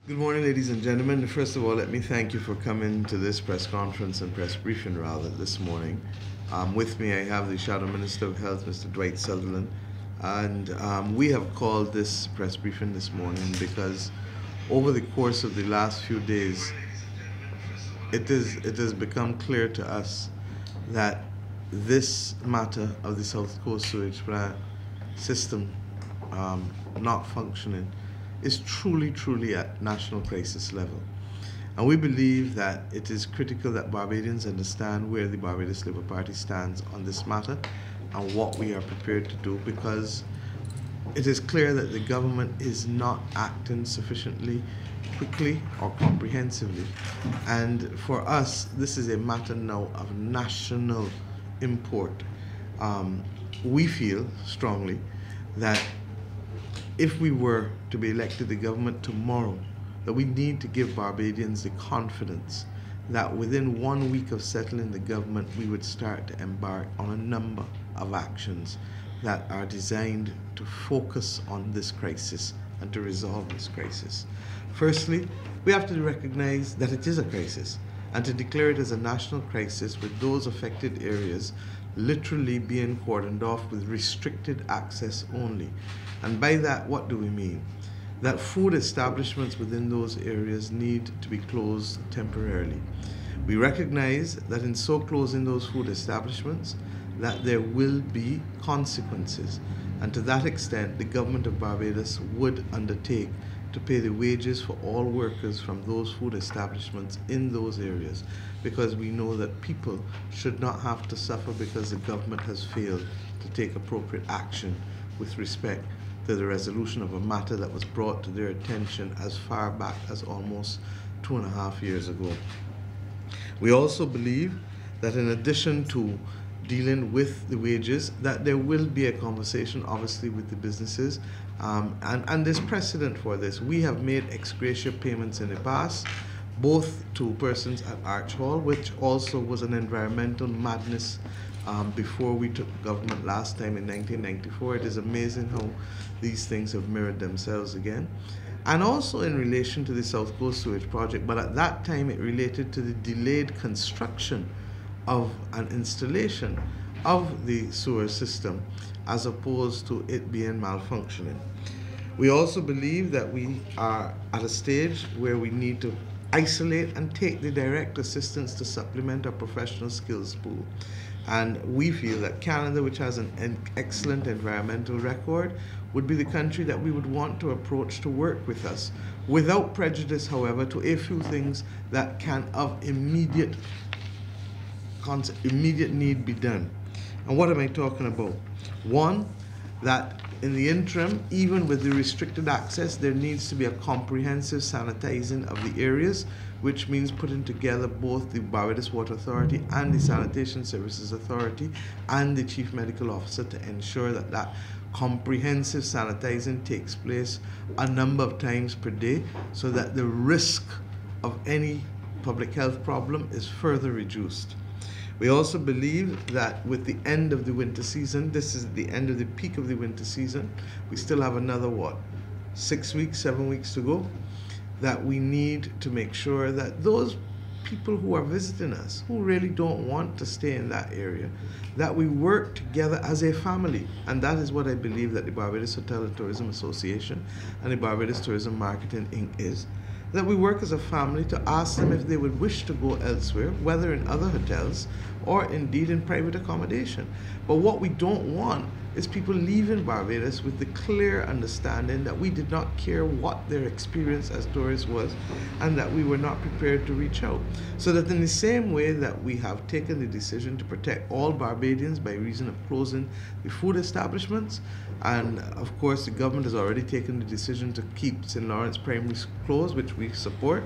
Good morning, ladies and gentlemen. First of all, let me thank you for coming to this press conference and press briefing rather this morning. With me, I have the Shadow Minister of Health, Mr. Dwight Sutherland, and we have called this press briefing this morning because over the course of the last few days, it has become clear to us that this matter of the South Coast sewage plant system not functioning is truly at national crisis level. And we believe that it is critical that Barbadians understand where the Barbados Labour Party stands on this matter and what we are prepared to do, because it is clear that the government is not acting sufficiently quickly or comprehensively. And for us, this is a matter now of national import. We feel strongly that if we were to be elected the government tomorrow, that we need to give Barbadians the confidence that within 1 week of settling the government, we would start to embark on a number of actions that are designed to focus on this crisis and to resolve this crisis. Firstly, we have to recognize that it is a crisis and to declare it as a national crisis, with those affected areas literally being cordoned off with restricted access only. And by that, what do we mean? That food establishments within those areas need to be closed temporarily. We recognize that in so closing those food establishments, that there will be consequences. And to that extent, the government of Barbados would undertake to pay the wages for all workers from those food establishments in those areas, because we know that people should not have to suffer because the government has failed to take appropriate action with respect to the resolution of a matter that was brought to their attention as far back as almost 2.5 years ago. We also believe that in addition to dealing with the wages, that there will be a conversation obviously with the businesses, and there's precedent for this. We have made ex gratia payments in the past, both to persons at Arch Hall, which also was an environmental madness before we took government last time in 1994. It is amazing how these things have mirrored themselves again. And also in relation to the South Coast Sewage Project, but at that time it related to the delayed construction of an installation of the sewer system as opposed to it being malfunctioning. We also believe that we are at a stage where we need to isolate and take the direct assistance to supplement our professional skills pool. And we feel that Canada, which has an excellent environmental record, would be the country that we would want to approach to work with us, without prejudice, however, to a few things that can of immediate need be done. And what am I talking about? One, that in the interim, even with the restricted access, there needs to be a comprehensive sanitizing of the areas, which means putting together both the Barbados Water Authority and the Sanitation Services Authority and the Chief Medical Officer to ensure that that comprehensive sanitizing takes place a number of times per day, so that the risk of any public health problem is further reduced. We also believe that with the end of the winter season, this is the end of the peak of the winter season, we still have another, 6 weeks, 7 weeks to go, that we need to make sure that those people who are visiting us, who really don't want to stay in that area, that we work together as a family. And that is what I believe that the Barbados Hotel and Tourism Association and the Barbados Tourism Marketing Inc. is. That we work as a family to ask them if they would wish to go elsewhere, whether in other hotels or indeed in private accommodation. But what we don't want is people leaving Barbados with the clear understanding that we did not care what their experience as tourists was, and that we were not prepared to reach out. So that in the same way that we have taken the decision to protect all Barbadians by reason of closing the food establishments, and of course the government has already taken the decision to keep St. Lawrence Primary closed, which we support,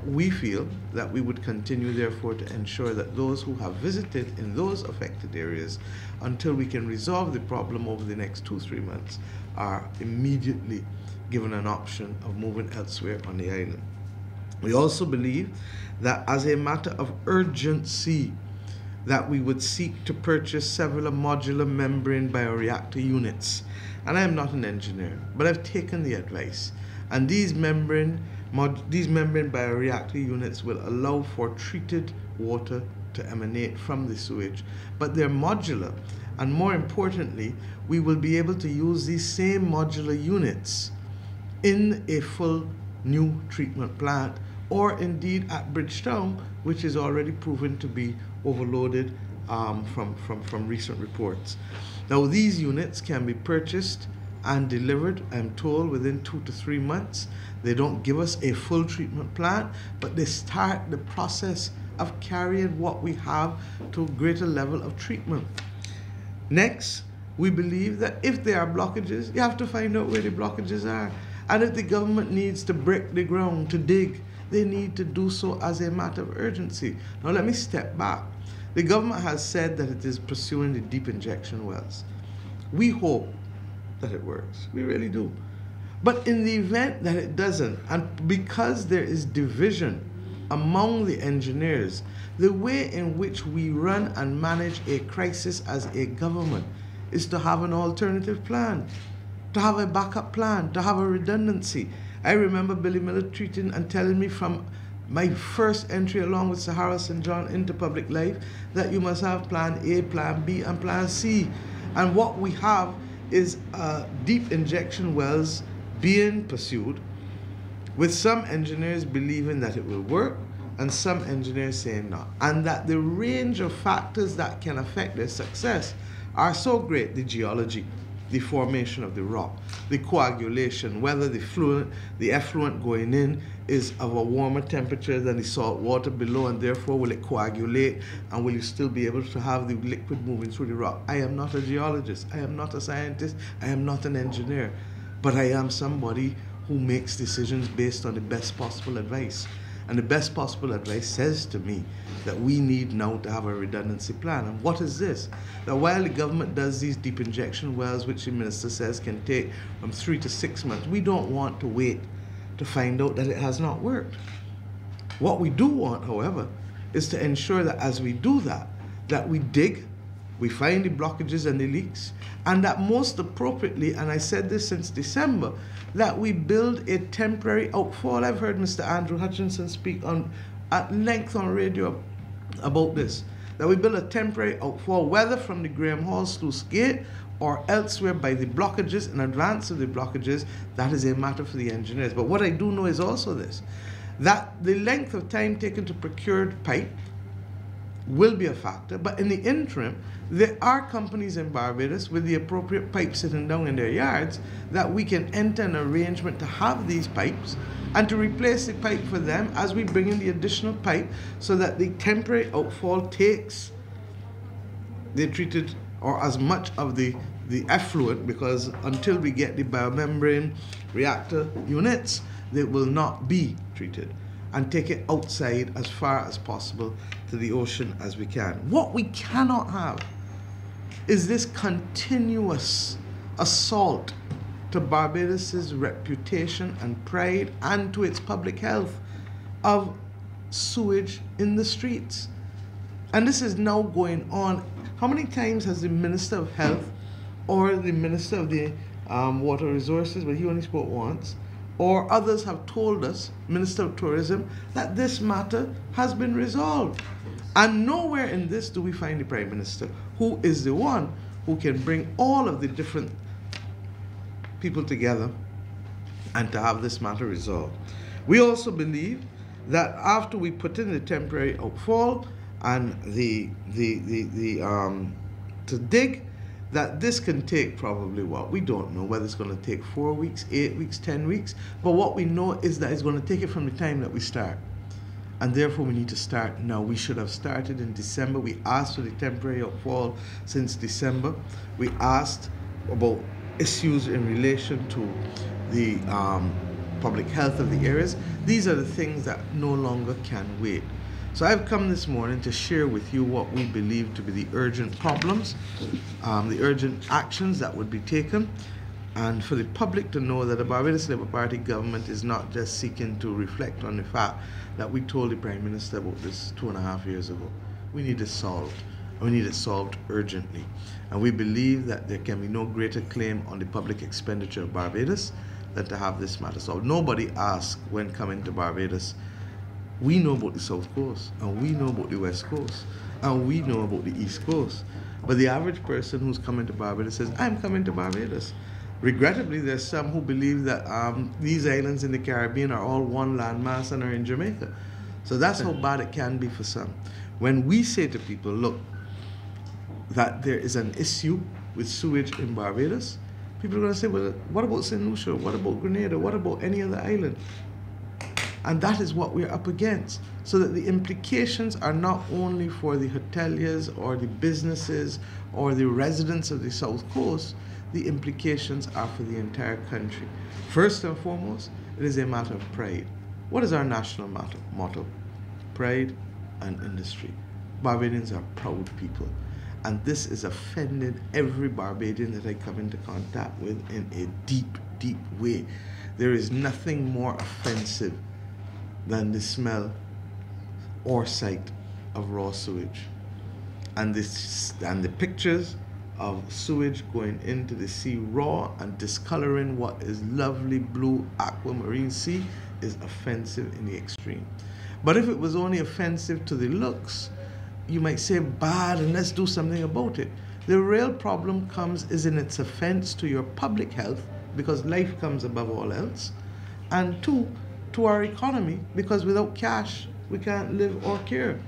we feel that we would continue therefore to ensure that those who have visited in those affected areas, until we can resolve the problem over the next 2-3 months, are immediately given an option of moving elsewhere on the island. We also believe that as a matter of urgency, that we would seek to purchase several modular membrane bioreactor units. And I am not an engineer, but I've taken the advice. And these membrane bioreactor units will allow for treated water to emanate from the sewage, but they're modular. And more importantly, we will be able to use these same modular units in a full new treatment plant, or indeed at Bridgetown, which is already proven to be overloaded from recent reports. Now, these units can be purchased and delivered, I'm told, within 2 to 3 months. They don't give us a full treatment plant, but they start the process of carrying what we have to a greater level of treatment. Next, we believe that if there are blockages, you have to find out where the blockages are. And if the government needs to break the ground, to dig, they need to do so as a matter of urgency. Now let me step back. The government has said that it is pursuing the deep injection wells. We hope that it works. We really do. But in the event that it doesn't, and because there is division among the engineers, the way in which we run and manage a crisis as a government is to have an alternative plan, to have a backup plan, to have a redundancy. I remember Billy Miller treating and telling me from my first entry along with Sahara St. John into public life that you must have plan A, plan B, and plan C. And what we have is deep injection wells being pursued, with some engineers believing that it will work and some engineers saying not, and that the range of factors that can affect their success are so great: the geology, the formation of the rock, the coagulation, whether the effluent going in is of a warmer temperature than the salt water below, and therefore will it coagulate, and will you still be able to have the liquid moving through the rock? I am not a geologist, I am not a scientist, I am not an engineer, but I am somebody who makes decisions based on the best possible advice. And the best possible advice says to me that we need now to have a redundancy plan. And what is this? That while the government does these deep injection wells, which the minister says can take from 3 to 6 months, we don't want to wait to find out that it has not worked. What we do want, however, is to ensure that as we do that, that we dig, we find the blockages and the leaks, and that most appropriately, and I said this since December, that we build a temporary outfall. I've heard Mr. Andrew Hutchinson speak at length on radio about this, that we build a temporary outfall, whether from the Graham Hall sluice gate or elsewhere by the blockages, in advance of the blockages. That is a matter for the engineers. But what I do know is also this, that the length of time taken to procure pipe will be a factor, but in the interim, there are companies in Barbados with the appropriate pipes sitting down in their yards that we can enter an arrangement to have these pipes and to replace the pipe for them as we bring in the additional pipe, so that the temporary outfall takes the treated or as much of the effluent, because until we get the biomembrane reactor units, they will not be treated, and take it outside as far as possible to the ocean as we can. What we cannot have is this continuous assault to Barbados's reputation and pride and to its public health of sewage in the streets. And this is now going on. How many times has the Minister of Health or the Minister of the Water Resources, but he only spoke once, or others have told us, Minister of Tourism, that this matter has been resolved? And nowhere in this do we find the Prime Minister, who is the one who can bring all of the different people together and to have this matter resolved. We also believe that after we put in the temporary outfall and to dig, that this can take probably what? We don't know whether it's going to take 4 weeks, 8 weeks, 10 weeks, but what we know is that it's going to take it from the time that we start. And therefore we need to start now. We should have started in December. We asked for the temporary outfall since December. We asked about issues in relation to the public health of the areas. These are the things that no longer can wait. So I've come this morning to share with you what we believe to be the urgent problems, the urgent actions that would be taken, and for the public to know that the Barbados Labour Party government is not just seeking to reflect on the fact that we told the Prime Minister about this 2.5 years ago. We need it solved, and we need it solved urgently. And we believe that there can be no greater claim on the public expenditure of Barbados than to have this matter solved. Nobody asked when coming to Barbados. We know about the South Coast, and we know about the West Coast, and we know about the East Coast. But the average person who's coming to Barbados says, I'm coming to Barbados. Regrettably, there's some who believe that these islands in the Caribbean are all one landmass and are in Jamaica. So that's how bad it can be for some. When we say to people, look, that there is an issue with sewage in Barbados, people are going to say, well, what about St. Lucia? What about Grenada? What about any other island? And that is what we're up against. So that the implications are not only for the hoteliers or the businesses or the residents of the South Coast, the implications are for the entire country. First and foremost, it is a matter of pride. What is our national motto? Pride and industry. Barbadians are proud people. And this is offended every Barbadian that I come into contact with in a deep, deep way. There is nothing more offensive than the smell or sight of raw sewage. And the pictures of sewage going into the sea raw and discoloring what is lovely blue aquamarine sea is offensive in the extreme. But if it was only offensive to the looks, you might say bad and let's do something about it. The real problem is in its offense to your public health, because life comes above all else, and two, to our economy, because without cash we can't live or care.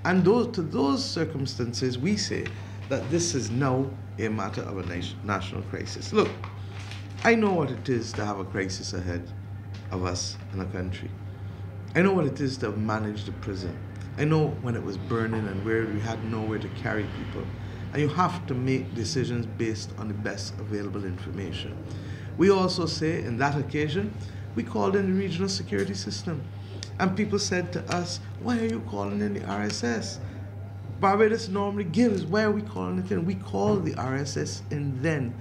And to those circumstances we say that this is now a matter of a national crisis. Look, I know what it is to have a crisis ahead of us in a country. I know what it is to manage the prison. I know when it was burning and where we had nowhere to carry people. And you have to make decisions based on the best available information. We also say, in that occasion, we called in the regional security system. And people said to us, why are you calling in the RSS? Barbados normally gives, why are we calling it in? We called the RSS in then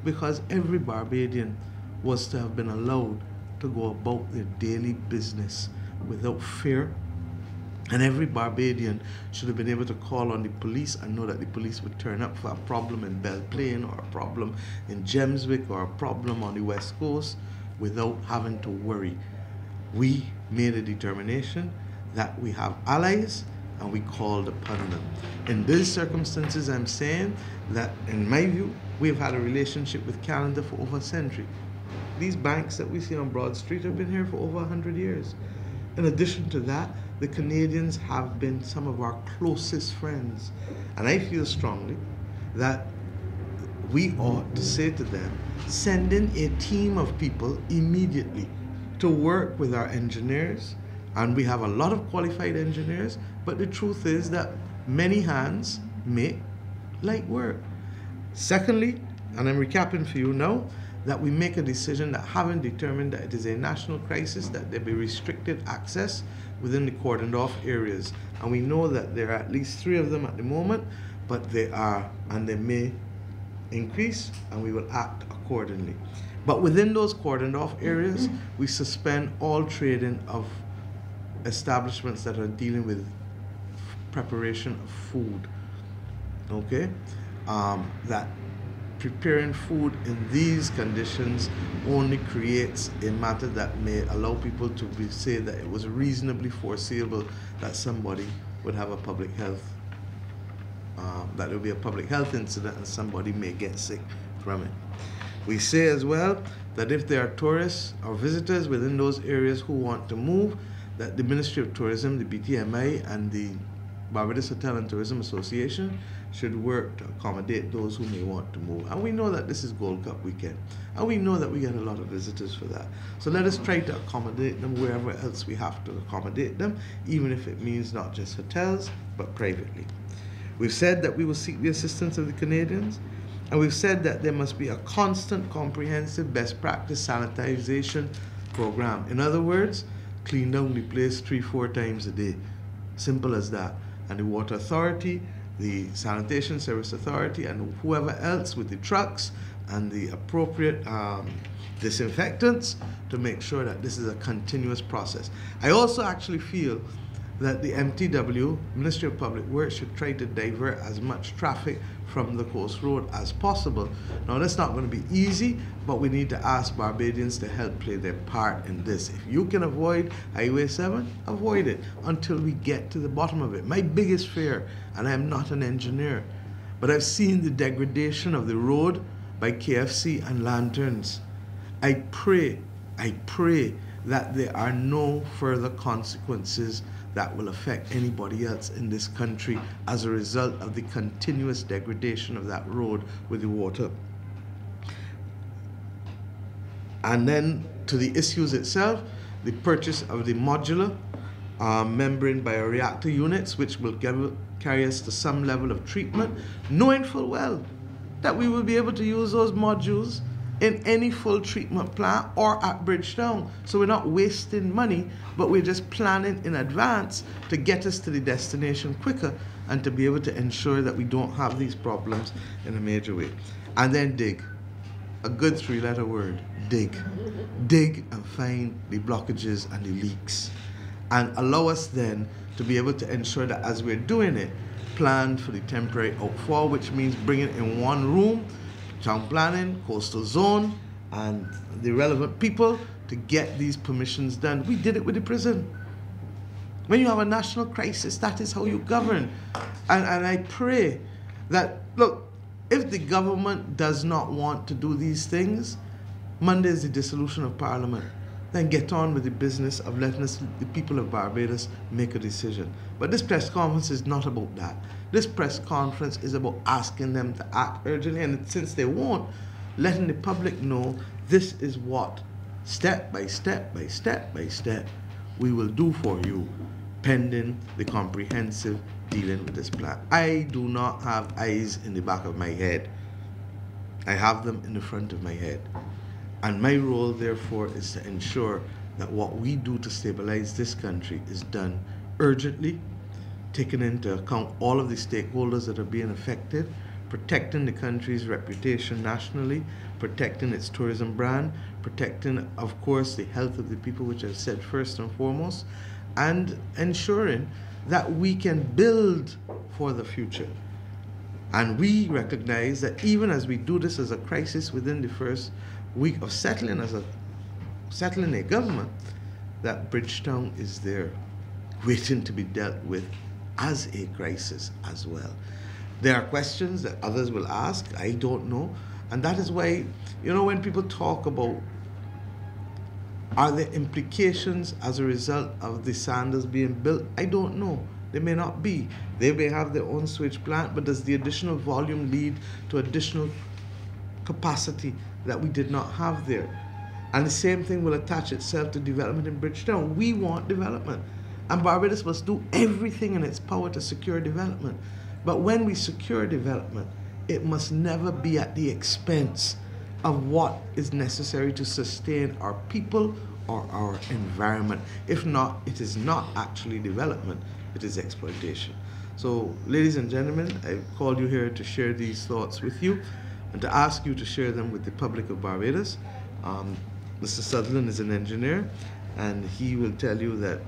because every Barbadian was to have been allowed to go about their daily business without fear. And every Barbadian should have been able to call on the police and know that the police would turn up for a problem in Belle Plaine or a problem in Gemswick or a problem on the West Coast without having to worry. We made a determination that we have allies and we called upon them. In these circumstances, I'm saying that, in my view, we've had a relationship with Canada for over a century. These banks that we see on Broad Street have been here for over 100 years. In addition to that, the Canadians have been some of our closest friends. And I feel strongly that we ought to say to them, send in a team of people immediately to work with our engineers. And we have a lot of qualified engineers, but the truth is that many hands make light work. Secondly, and I'm recapping for you now, that we make a decision that, having determined that it is a national crisis, that there be restricted access within the cordoned off areas. And we know that there are at least 3 of them at the moment, but they are, and they may increase, and we will act accordingly. But within those cordoned off areas, we suspend all trading of establishments that are dealing with preparation of food. Okay? That preparing food in these conditions only creates a matter that may allow people to say that it was reasonably foreseeable that somebody would have a public health, that there will be a public health incident and somebody may get sick from it. We say as well that if there are tourists or visitors within those areas who want to move, that the Ministry of Tourism, the BTMI, and the Barbados Hotel and Tourism Association should work to accommodate those who may want to move. And we know that this is Gold Cup weekend, and we know that we get a lot of visitors for that. So let us try to accommodate them wherever else we have to accommodate them, even if it means not just hotels, but privately. We've said that we will seek the assistance of the Canadians, and we've said that there must be a constant, comprehensive, best practice sanitization program. In other words, clean down the place 3-4 times a day. Simple as that. And the Water Authority, the Sanitation Service Authority, and whoever else with the trucks and the appropriate disinfectants to make sure that this is a continuous process. I also actually feel that the MTW, Ministry of Public Works, should try to divert as much traffic from the coast road as possible. Now, that's not going to be easy, but we need to ask Barbadians to help play their part in this. If you can avoid Highway 7, avoid it until we get to the bottom of it. My biggest fear, and I am not an engineer, but I've seen the degradation of the road by KFC and lanterns. I pray that there are no further consequences that will affect anybody else in this country as a result of the continuous degradation of that road with the water. And then to the issues itself, the purchase of the modular membrane bioreactor units, which will carry us to some level of treatment, knowing full well that we will be able to use those modules in any full treatment plant or at Bridgetown. So we're not wasting money, but we're just planning in advance to get us to the destination quicker and to be able to ensure that we don't have these problems in a major way. And then dig. A good three-letter word, dig. Dig and find the blockages and the leaks. And allow us then to be able to ensure that as we're doing it, plan for the temporary outfall, which means bringing in one room, town planning, coastal zone, and the relevant people to get these permissions done. We did it with the prison. When you have a national crisis, that is how you govern. And I pray that, look, if the government does not want to do these things, Monday is the dissolution of Parliament. Then get on with the business of letting us, the people of Barbados, make a decision. But this press conference is not about that. This press conference is about asking them to act urgently, and since they won't, letting the public know this is what, step by step by step by step, we will do for you, pending the comprehensive dealing with this plan. I do not have eyes in the back of my head. I have them in the front of my head. And my role, therefore, is to ensure that what we do to stabilize this country is done urgently, taking into account all of the stakeholders that are being affected, protecting the country's reputation nationally, protecting its tourism brand, protecting, of course, the health of the people, which I've said first and foremost, and ensuring that we can build for the future. And we recognize that even as we do this as a crisis within the first week of settling a government, that Bridgetown is there waiting to be dealt with as a crisis as well. There are questions that others will ask, I don't know, and that is why, you know, when people talk about are there implications as a result of the Sanders being built, I don't know. There may not be. They may have their own sewage plant, but does the additional volume lead to additional capacity that we did not have there? And the same thing will attach itself to development in Bridgetown. We want development, and Barbados must do everything in its power to secure development. But when we secure development, it must never be at the expense of what is necessary to sustain our people or our environment. If not, it is not actually development, it is exploitation. So, ladies and gentlemen, I've called you here to share these thoughts with you and to ask you to share them with the public of Barbados. Mr. Sutherland is an engineer, and he will tell you that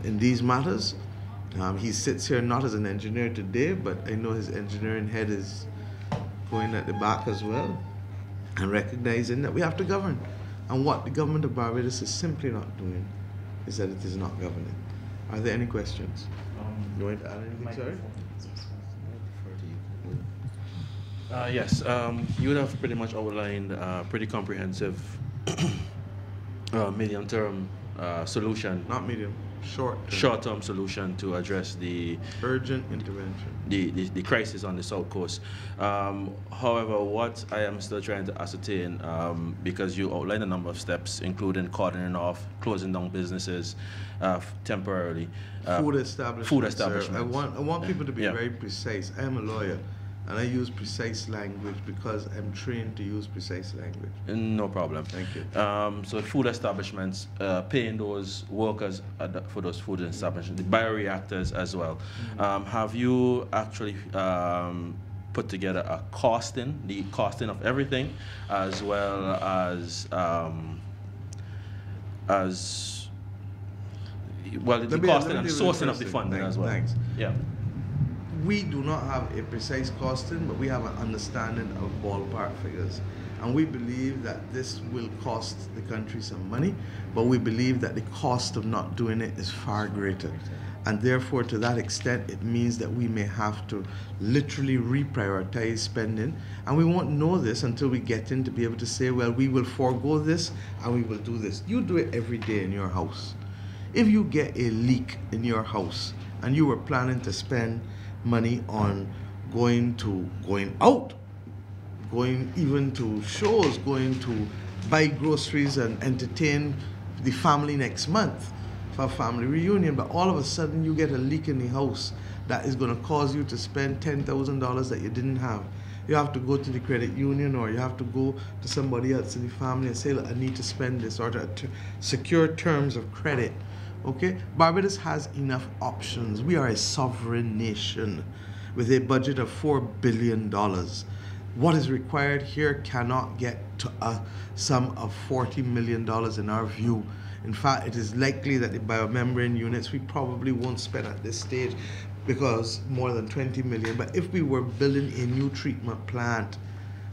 in these matters, he sits here not as an engineer today, but I know his engineering head is going at the back as well, and recognizing that we have to govern. And what the government of Barbados is simply not doing is that it is not governing. Are there any questions? You want to add anything, sorry? Yes, you would have pretty much outlined a pretty comprehensive medium-term solution. Not medium, short-term. Short-term solution to address the urgent intervention. The crisis on the South Coast. However, what I am still trying to ascertain, because you outlined a number of steps, including cordoning off, closing down businesses temporarily. Food establishments. Food establishments. I want people to be very precise. I am a lawyer, and I use precise language because I'm trained to use precise language. No problem. Thank you. So food establishments, paying those workers for those food establishments, the bioreactors as well. Have you actually put together a costing, the costing of everything, as well as well, the Let me costing and deal with the sourcing of first the thing. funding as well. Thanks. Yeah. We do not have a precise costing, but we have an understanding of ballpark figures. And we believe that this will cost the country some money, but we believe that the cost of not doing it is far greater. And therefore, to that extent, it means that we may have to literally reprioritize spending. And we won't know this until we get in to be able to say, well, we will forego this and we will do this. You do it every day in your house. If you get a leak in your house and you were planning to spend money on going out, going even to shows, going to buy groceries and entertain the family next month for a family reunion, but all of a sudden you get a leak in the house that is going to cause you to spend $10,000 that you didn't have. You have to go to the credit union, or you have to go to somebody else in the family and say, look, I need to spend this, or to secure terms of credit. Okay, Barbados has enough options. We are a sovereign nation with a budget of $4 billion. What is required here cannot get to a sum of $40 million in our view. In fact, it is likely that the biomembrane units we probably won't spend at this stage because more than 20 million. But if we were building a new treatment plant,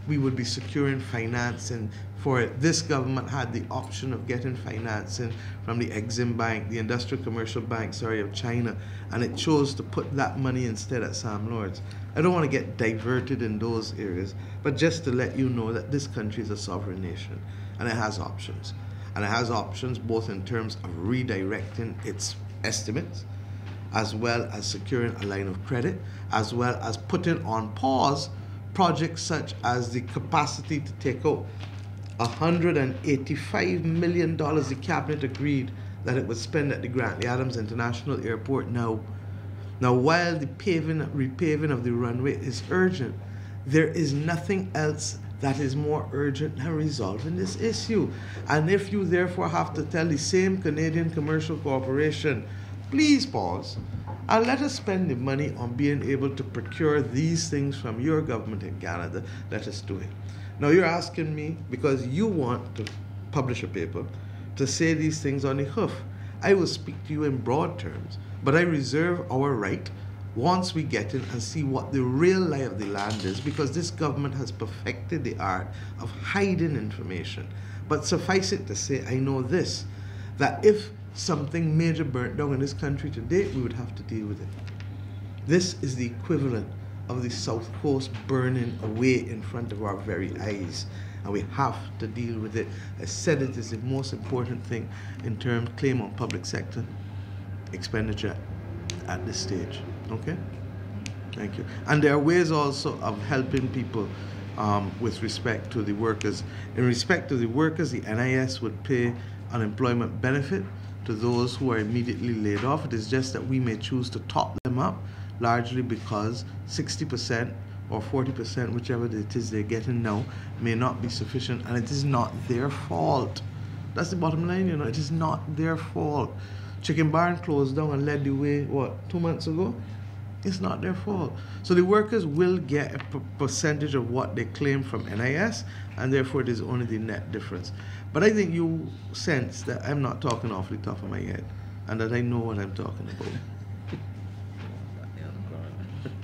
we would be securing financing for it. This government had the option of getting financing from the Exim Bank, the Industrial Commercial Bank, of China, and it chose to put that money instead at Sam Lords. I don't want to get diverted in those areas, but just to let you know that this country is a sovereign nation and it has options. And it has options both in terms of redirecting its estimates, as well as securing a line of credit, as well as putting on pause projects such as the capacity to take out $185 million the cabinet agreed that it would spend at the Grantley Adams International Airport now. Now, while the repaving of the runway is urgent, there is nothing else that is more urgent than resolving this issue. And if you therefore have to tell the same Canadian Commercial Corporation, please pause and let us spend the money on being able to procure these things from your government in Canada, let us do it. Now you're asking me, because you want to publish a paper, to say these things on the hoof. I will speak to you in broad terms, but I reserve our right once we get in and see what the real lie of the land is, because this government has perfected the art of hiding information. But suffice it to say, I know this, that if something major burnt down in this country today, we would have to deal with it. This is the equivalent of the South Coast burning away in front of our very eyes, and we have to deal with it. I said it is the most important thing in terms of claim on public sector expenditure at this stage. Okay? Thank you. And there are ways also of helping people with respect to the workers. In respect to the workers, the NIS would pay unemployment benefit to those who are immediately laid off. It is just that we may choose to top them up, largely because 60% or 40%, whichever it is they're getting now, may not be sufficient, and it is not their fault. That's the bottom line, you know, it is not their fault. Chicken Barn closed down and led the way, what, 2 months ago? It's not their fault. So the workers will get a percentage of what they claim from NIS, and therefore it is only the net difference. But I think you sense that I'm not talking off the top of my head, and that I know what I'm talking about.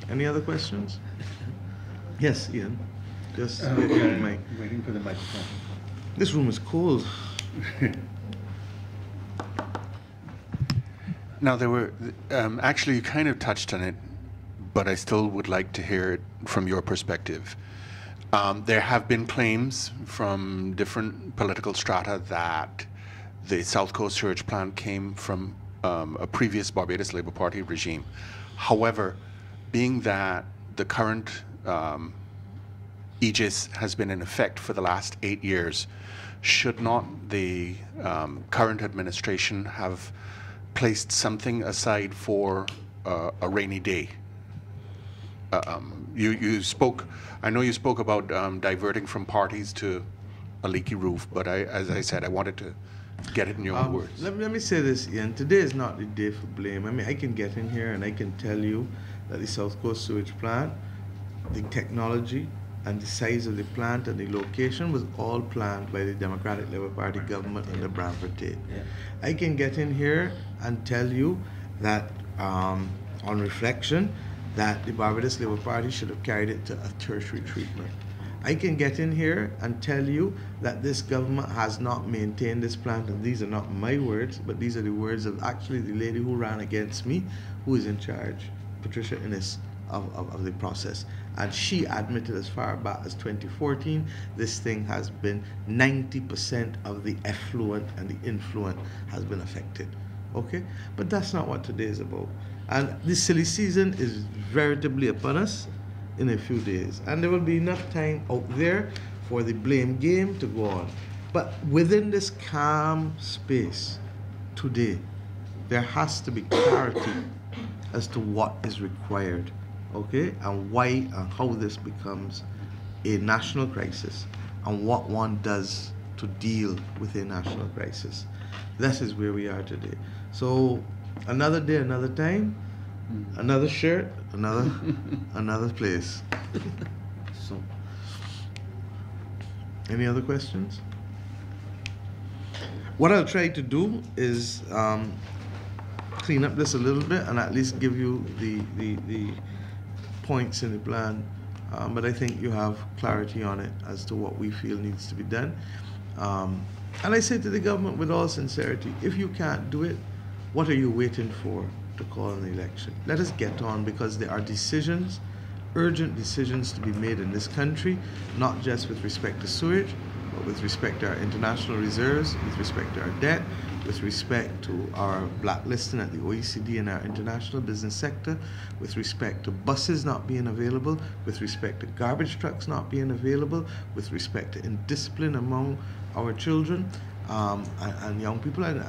Any other questions? Yes, Ian. Just waiting for the microphone. This room is cold. Now, there were, actually, you kind of touched on it, but I still would like to hear it from your perspective. There have been claims from different political strata that the South Coast sewage plant came from a previous Barbados Labour Party regime. However, being that the current aegis has been in effect for the last 8 years, should not the current administration have placed something aside for a rainy day? You spoke, I know you spoke about diverting from parties to a leaky roof, but as I said, I wanted to get it in your own words. Let me say this, Ian. Today is not the day for blame. I mean, I can get in here and I can tell you that the South Coast sewage plant, the technology, and the size of the plant and the location was all planned by the Democratic Labour Party government under Bramford Tate. I can get in here and tell you that on reflection that the Barbados Labour Party should have carried it to a tertiary treatment. I can get in here and tell you that this government has not maintained this plant, and these are not my words, but these are the words of actually the lady who ran against me, who is in charge, Patricia Innes, of the process. And she admitted as far back as 2014, this thing has been 90% of the effluent and the influent has been affected. Okay? But that's not what today is about. And this silly season is veritably upon us in a few days. And there will be enough time out there for the blame game to go on. But within this calm space today, there has to be clarity as to what is required, okay? And why and how this becomes a national crisis and what one does to deal with a national crisis. This is where we are today. So another day, another time, another shirt, another place. So, any other questions? What I'll try to do is clean up this a little bit and at least give you the points in the plan. But I think you have clarity on it as to what we feel needs to be done. And I say to the government with all sincerity, if you can't do it, what are you waiting for to call an election? Let us get on, because there are decisions, urgent decisions to be made in this country, not just with respect to sewage, but with respect to our international reserves, with respect to our debt, with respect to our blacklisting at the OECD and our international business sector, with respect to buses not being available, with respect to garbage trucks not being available, with respect to indiscipline among our children and young people. And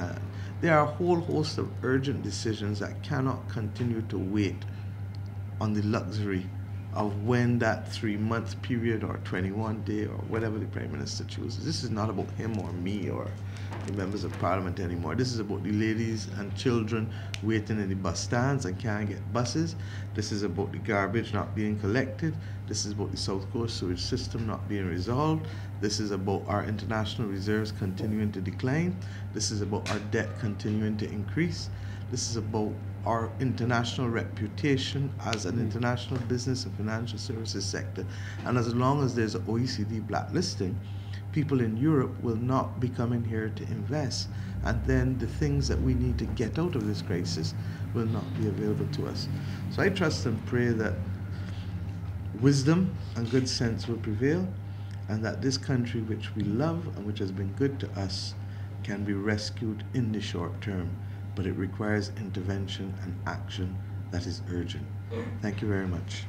there are a whole host of urgent decisions that cannot continue to wait on the luxury of when that 3-month period or 21-day or whatever the Prime Minister chooses. This is not about him or me or the members of Parliament anymore. This is about the ladies and children waiting in the bus stands and can't get buses. This is about the garbage not being collected. This is about the South Coast sewage system not being resolved. This is about our international reserves continuing to decline. This is about our debt continuing to increase. This is about our international reputation as an international business and financial services sector. And as long as there's an OECD blacklisting, people in Europe will not be coming here to invest. And then the things that we need to get out of this crisis will not be available to us. So I trust and pray that wisdom and good sense will prevail, and that this country which we love and which has been good to us can be rescued in the short term. But it requires intervention and action that is urgent. Thank you very much.